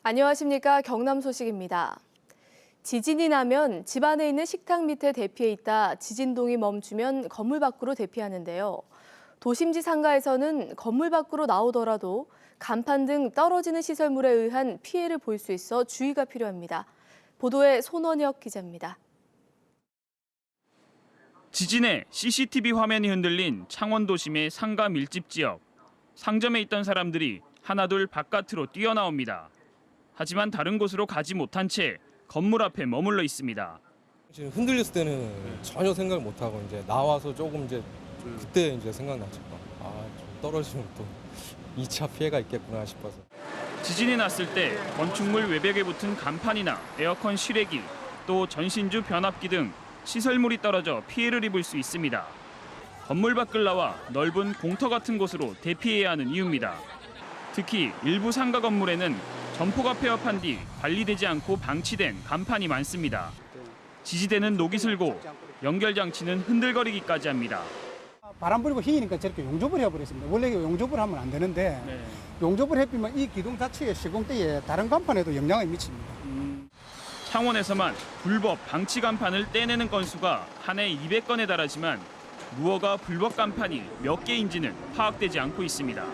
안녕하십니까. 경남 소식입니다. 지진이 나면 집 안에 있는 식탁 밑에 대피해 있다 지진동이 멈추면 건물 밖으로 대피하는데요. 도심지 상가에서는 건물 밖으로 나오더라도 간판 등 떨어지는 시설물에 의한 피해를 볼 수 있어 주의가 필요합니다. 보도에 손원혁 기자입니다. 지진에 CCTV 화면이 흔들린 창원 도심의 상가 밀집 지역. 상점에 있던 사람들이 하나둘 바깥으로 뛰어나옵니다. 하지만 다른 곳으로 가지 못한 채 건물 앞에 머물러 있습니다. 지금 흔들렸을 때는 전혀 생각을 못 하고 이제 나와서 조금 이제 그때 이제 생각나죠. 좀 떨어지면 또 2차 피해가 있겠구나 싶어서. 지진이 났을 때 건축물 외벽에 붙은 간판이나 에어컨 실외기, 또 전신주 변압기 등 시설물이 떨어져 피해를 입을 수 있습니다. 건물 밖을 나와 넓은 공터 같은 곳으로 대피해야 하는 이유입니다. 특히 일부 상가 건물에는 점포가 폐업한 뒤 관리되지 않고 방치된 간판이 많습니다. 지지대는 녹이 슬고 연결 장치는 흔들거리기까지 합니다. 바람 불고 휘니까 저렇게 용접을 해버렸습니다. 원래 용접을 하면 안 되는데 용접을 해버리면 이 기둥 자체의 시공대에 다른 간판에도 영향을 미칩니다. 창원에서만 불법 방치 간판을 떼내는 건수가 한 해 200건에 달하지만 무허가 불법 간판이 몇 개인지는 파악되지 않고 있습니다.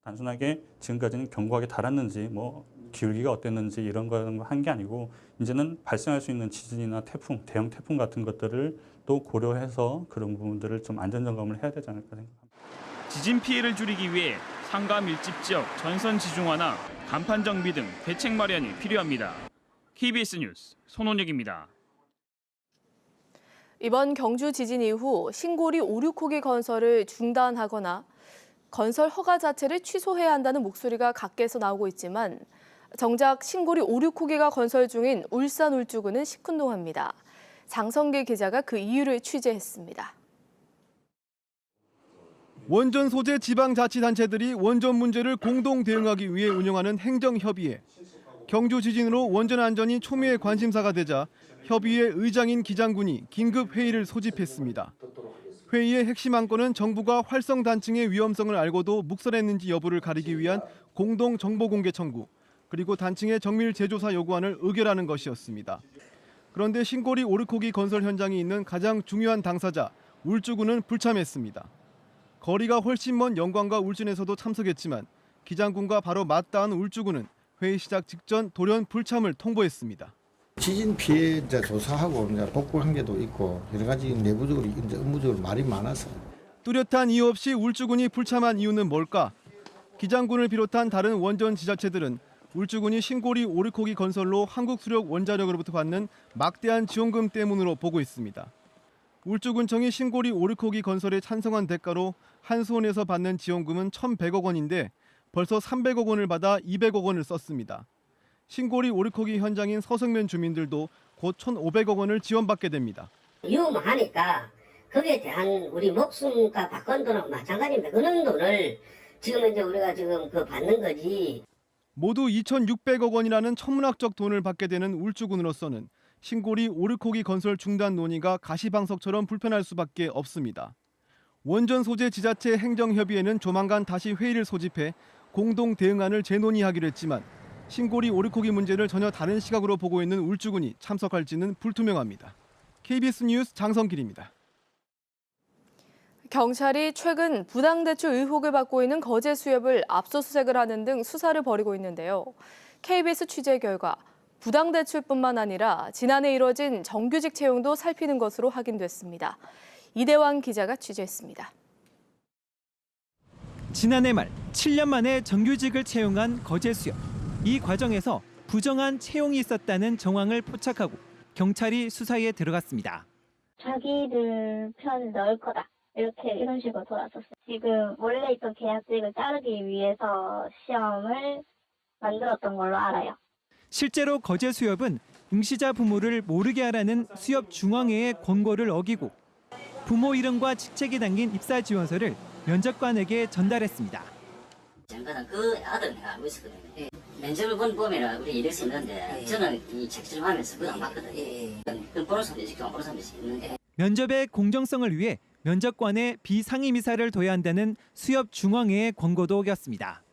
단순하게 지금까지는 경고하게 달았는지 기울기가 어땠는지 이런 걸 한 게 아니고 이제는 발생할 수 있는 지진이나 태풍, 대형 태풍 같은 것들을 또 고려해서 그런 부분들을 좀 안전 점검을 해야 되지 않을까 생각합니다. 지진 피해를 줄이기 위해 상가 밀집 지역 전선 지중화나 간판 정비 등 대책 마련이 필요합니다. KBS 뉴스 손원혁입니다. 이번 경주 지진 이후 신고리 5, 6호기 건설을 중단하거나 건설 허가 자체를 취소해야 한다는 목소리가 각계에서 나오고 있지만 정작 신고리 5, 6호기가 건설 중인 울산 울주군은 시큰둥합니다. 장성길 기자가 그 이유를 취재했습니다. 원전 소재 지방자치단체들이 원전 문제를 공동 대응하기 위해 운영하는 행정협의회. 경주 지진으로 원전 안전이 초미의 관심사가 되자 협의회 의장인 기장군이 긴급 회의를 소집했습니다. 회의의 핵심 안건은 정부가 활성 단층의 위험성을 알고도 묵살했는지 여부를 가리기 위한 공동 정보 공개 청구, 그리고 단층의 정밀 재조사 요구안을 의결하는 것이었습니다. 그런데 신고리 5, 6호기 건설 현장이 있는 가장 중요한 당사자 울주군은 불참했습니다. 거리가 훨씬 먼 영광과 울진에서도 참석했지만 기장군과 바로 맞닿은 울주군은 회의 시작 직전 돌연 불참을 통보했습니다. 지진 피해자 조사하고 복구 한계도 있고 여러 가지 내부적으로 이제 업무적으로 말이 많아서 뚜렷한 이유 없이 울주군이 불참한 이유는 뭘까? 기장군을 비롯한 다른 원전 지자체들은 울주군이 신고리 5, 6호기 건설로 한국수력 원자력으로부터 받는 막대한 지원금 때문으로 보고 있습니다. 울주군청이 신고리 5, 6호기 건설에 찬성한 대가로 한수원에서 받는 지원금은 1,100억 원인데 벌써 300억 원을 받아 200억 원을 썼습니다. 신고리 5, 6호기 현장인 서성면 주민들도 곧 1,500억 원을 지원받게 됩니다. 위험하니까 거기에 대한 우리 목숨과 바꾼 돈하고 마찬가지입니다. 그런 돈을 지금 이제 우리가 지금 받는 거지. 모두 2,600억 원이라는 천문학적 돈을 받게 되는 울주군으로서는 신고리 5, 6호기 건설 중단 논의가 가시방석처럼 불편할 수밖에 없습니다. 원전 소재 지자체 행정협의회는 조만간 다시 회의를 소집해 공동 대응안을 재논의하기로 했지만 신고리 5, 6호기 문제를 전혀 다른 시각으로 보고 있는 울주군이 참석할지는 불투명합니다. KBS 뉴스 장성길입니다. 경찰이 최근 부당대출 의혹을 받고 있는 거제 수협을 압수수색을 하는 등 수사를 벌이고 있는데요. KBS 취재 결과 부당대출뿐만 아니라 지난해 이뤄진 정규직 채용도 살피는 것으로 확인됐습니다. 이대왕 기자가 취재했습니다. 지난해 말 7년 만에 정규직을 채용한 거제 수협. 이 과정에서 부정한 채용이 있었다는 정황을 포착하고 경찰이 수사에 들어갔습니다. 자기들 편 넣을 거다. 이런 식으로 돌았었어요. 지금 원래 있던 계약직을 자르기 위해서 시험을 만들었던 걸로 알아요. 실제로 거제 수협은 응시자 부모를 모르게 하라는 수협 중앙회의 권고를 어기고 부모 이름과 직책이 담긴 입사 지원서를 면접관에게 전달했습니다. 잠깐 그 아들 내가 알고 있었거든요. 면접을 보면 우리 이럴 수 있는데 저는 이 책좀 하면서 그거 안 봤거든요. 그 보는 사람도 있고 안 보는 사람도 있는데. 면접의 공정성을 위해 면접관에 비상임 이사를 둬야 한다는 수협 중앙회의 권고도 어겼습니다.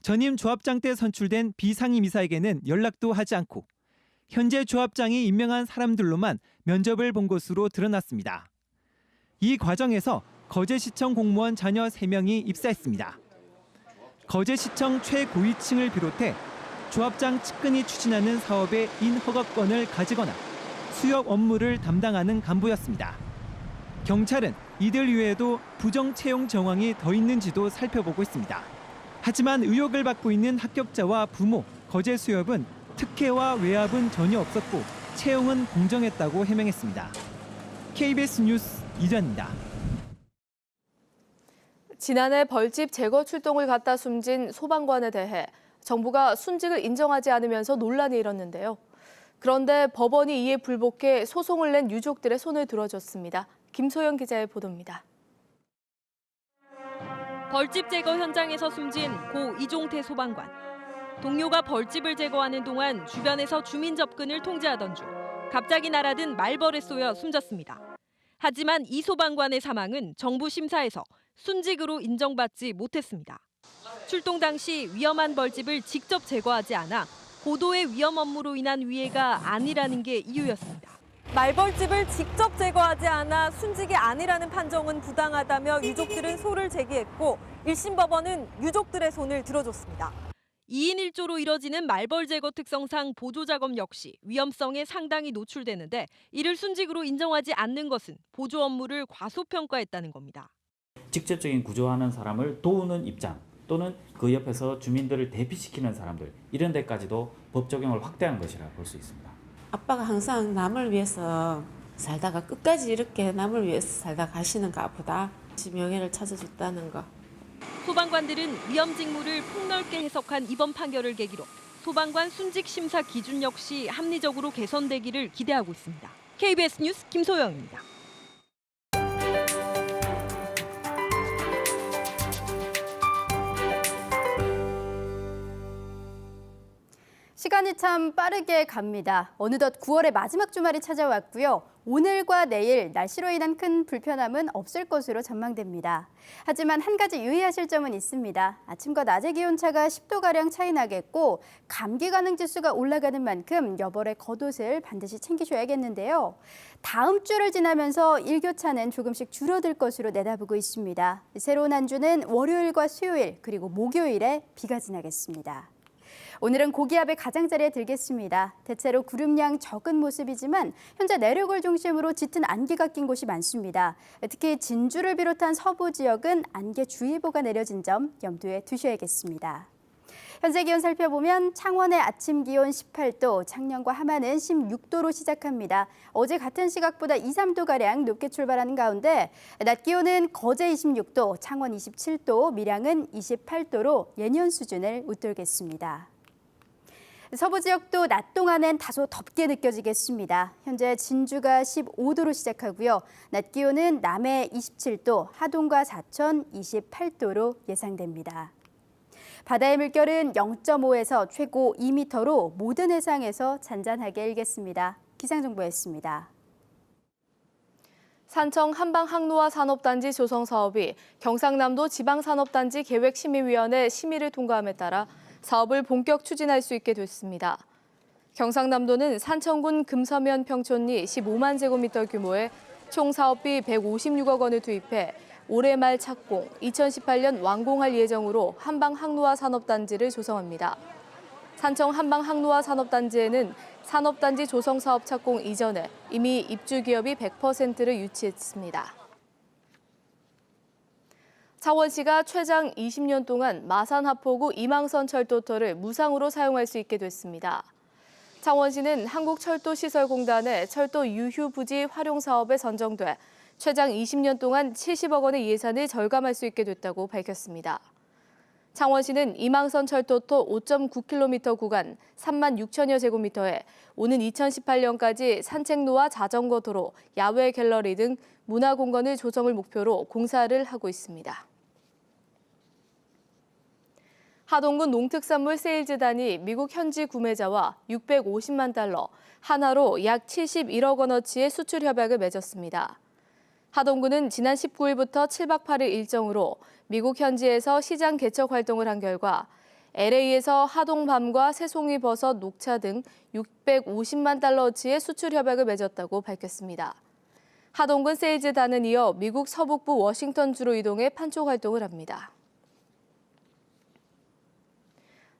전임 조합장 때 선출된 비상임이사에게는 연락도 하지 않고 현재 조합장이 임명한 사람들로만 면접을 본 것으로 드러났습니다. 이 과정에서 거제시청 공무원 자녀 3명이 입사했습니다. 거제시청 최고위층을 비롯해 조합장 측근이 추진하는 사업의 인허가권을 가지거나 수역 업무를 담당하는 간부였습니다. 경찰은 이들 이외에도 부정 채용 정황이 더 있는지도 살펴보고 있습니다. 하지만 의혹을 받고 있는 합격자와 부모, 거제수협은 특혜와 외압은 전혀 없었고 채용은 공정했다고 해명했습니다. KBS 뉴스 이전입니다. 지난해 벌집 제거 출동을 갔다 숨진 소방관에 대해 정부가 순직을 인정하지 않으면서 논란이 일었는데요. 그런데 법원이 이에 불복해 소송을 낸 유족들의 손을 들어줬습니다. 김소영 기자의 보도입니다. 벌집 제거 현장에서 숨진 고 이종태 소방관. 동료가 벌집을 제거하는 동안 주변에서 주민 접근을 통제하던 중 갑자기 날아든 말벌에 쏘여 숨졌습니다. 하지만 이 소방관의 사망은 정부 심사에서 순직으로 인정받지 못했습니다. 출동 당시 위험한 벌집을 직접 제거하지 않아 고도의 위험 업무로 인한 위해가 아니라는 게 이유였습니다. 말벌집을 직접 제거하지 않아 순직이 아니라는 판정은 부당하다며 유족들은 소를 제기했고 1심 법원은 유족들의 손을 들어줬습니다. 2인 1조로 이뤄지는 말벌 제거 특성상 보조 작업 역시 위험성에 상당히 노출되는데 이를 순직으로 인정하지 않는 것은 보조 업무를 과소평가했다는 겁니다. 직접적인 구조하는 사람을 도우는 입장 또는 그 옆에서 주민들을 대피시키는 사람들 이런 데까지도 법 적용을 확대한 것이라 볼 수 있습니다. 아빠가 항상 남을 위해서 살다가 끝까지 이렇게 남을 위해서 살다 가시는가 보다. 명예를 찾아줬다는 거. 소방관들은 위험 직무를 폭넓게 해석한 이번 판결을 계기로 소방관 순직 심사 기준 역시 합리적으로 개선되기를 기대하고 있습니다. KBS 뉴스 김소영입니다. 시간이 참 빠르게 갑니다. 어느덧 9월의 마지막 주말이 찾아왔고요. 오늘과 내일 날씨로 인한 큰 불편함은 없을 것으로 전망됩니다. 하지만 한 가지 유의하실 점은 있습니다. 아침과 낮의 기온차가 10도가량 차이 나겠고 감기 가능 지수가 올라가는 만큼 여벌의 겉옷을 반드시 챙기셔야겠는데요. 다음 주를 지나면서 일교차는 조금씩 줄어들 것으로 내다보고 있습니다. 새로운 한 주는 월요일과 수요일 그리고 목요일에 비가 지나겠습니다. 오늘은 고기압의 가장자리에 들겠습니다. 대체로 구름량 적은 모습이지만 현재 내륙을 중심으로 짙은 안개가 낀 곳이 많습니다. 특히 진주를 비롯한 서부 지역은 안개주의보가 내려진 점 염두에 두셔야겠습니다. 현재 기온 살펴보면 창원의 아침 기온 18도, 창녕과 함안은 16도로 시작합니다. 어제 같은 시각보다 2, 3도가량 높게 출발하는 가운데 낮 기온은 거제 26도, 창원 27도, 밀양은 28도로 예년 수준을 웃돌겠습니다. 서부 지역도 낮 동안엔 다소 덥게 느껴지겠습니다. 현재 진주가 15도로 시작하고요. 낮 기온은 남해 27도, 하동과 사천 28도로 예상됩니다. 바다의 물결은 0.5에서 최고 2m로 모든 해상에서 잔잔하게 일겠습니다. 기상정보였습니다. 산청 한방항로화 산업단지 조성 사업이 경상남도 지방산업단지 계획심의위원회 심의를 통과함에 따라 사업을 본격 추진할 수 있게 됐습니다. 경상남도는 산청군 금서면 평촌리 15만 제곱미터 규모의 총 사업비 156억 원을 투입해 올해 말 착공, 2018년 완공할 예정으로 한방항로화 산업단지를 조성합니다. 산청 한방항로화 산업단지에는 산업단지 조성 사업 착공 이전에 이미 입주기업이 100%를 유치했습니다. 창원시가 최장 20년 동안 마산-하포구 이망선 철도터를 무상으로 사용할 수 있게 됐습니다. 창원시는 한국철도시설공단의 철도 유휴 부지 활용 사업에 선정돼 최장 20년 동안 70억 원의 예산을 절감할 수 있게 됐다고 밝혔습니다. 창원시는 이망선 철도터 5.9km 구간 3만 6천여 제곱미터에 오는 2018년까지 산책로와 자전거 도로, 야외 갤러리 등 문화공간을 조성을 목표로 공사를 하고 있습니다. 하동군 농특산물 세일즈단이 미국 현지 구매자와 650만 달러, 하나로 약 71억 원어치의 수출 협약을 맺었습니다. 하동군은 지난 19일부터 7박 8일 일정으로 미국 현지에서 시장 개척 활동을 한 결과 LA에서 하동밤과 새송이버섯, 녹차 등 650만 달러어치의 수출 협약을 맺었다고 밝혔습니다. 하동군 세일즈단은 이어 미국 서북부 워싱턴주로 이동해 판촉 활동을 합니다.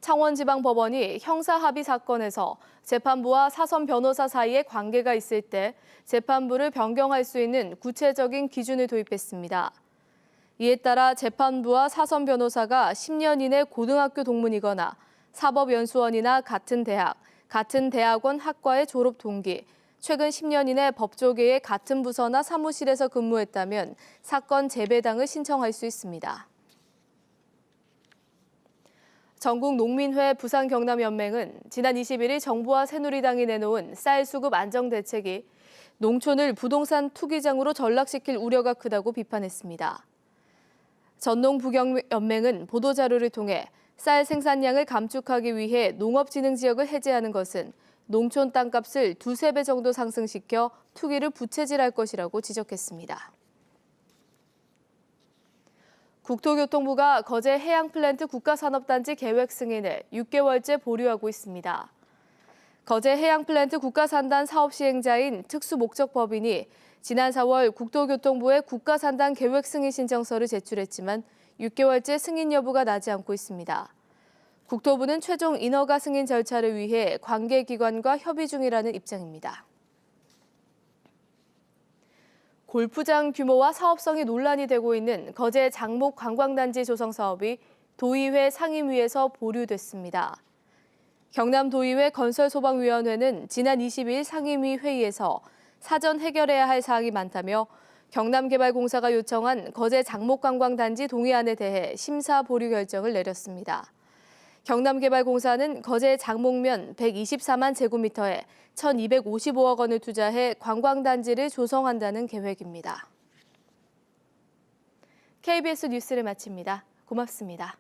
창원지방법원이 형사합의 사건에서 재판부와 사선 변호사 사이에 관계가 있을 때 재판부를 변경할 수 있는 구체적인 기준을 도입했습니다. 이에 따라 재판부와 사선 변호사가 10년 이내 고등학교 동문이거나 사법연수원이나 같은 대학, 같은 대학원 학과의 졸업 동기, 최근 10년 이내 법조계의 같은 부서나 사무실에서 근무했다면 사건 재배당을 신청할 수 있습니다. 전국농민회 부산경남연맹은 지난 21일 정부와 새누리당이 내놓은 쌀 수급 안정 대책이 농촌을 부동산 투기장으로 전락시킬 우려가 크다고 비판했습니다. 전농부경연맹은 보도자료를 통해 쌀 생산량을 감축하기 위해 농업진흥지역을 해제하는 것은 농촌 땅값을 2~3배 정도 상승시켜 투기를 부채질할 것이라고 지적했습니다. 국토교통부가 거제 해양플랜트 국가산업단지 계획 승인을 6개월째 보류하고 있습니다. 거제 해양플랜트 국가산단 사업 시행자인 특수목적법인이 지난 4월 국토교통부에 국가산단 계획 승인 신청서를 제출했지만 6개월째 승인 여부가 나지 않고 있습니다. 국토부는 최종 인허가 승인 절차를 위해 관계기관과 협의 중이라는 입장입니다. 골프장 규모와 사업성이 논란이 되고 있는 거제 장목 관광단지 조성 사업이 도의회 상임위에서 보류됐습니다. 경남도의회 건설소방위원회는 지난 22일 상임위 회의에서 사전 해결해야 할 사항이 많다며 경남개발공사가 요청한 거제 장목관광단지 동의안에 대해 심사 보류 결정을 내렸습니다. 경남개발공사는 거제 장목면 124만 제곱미터에 1,255억 원을 투자해 관광단지를 조성한다는 계획입니다. KBS 뉴스를 마칩니다. 고맙습니다.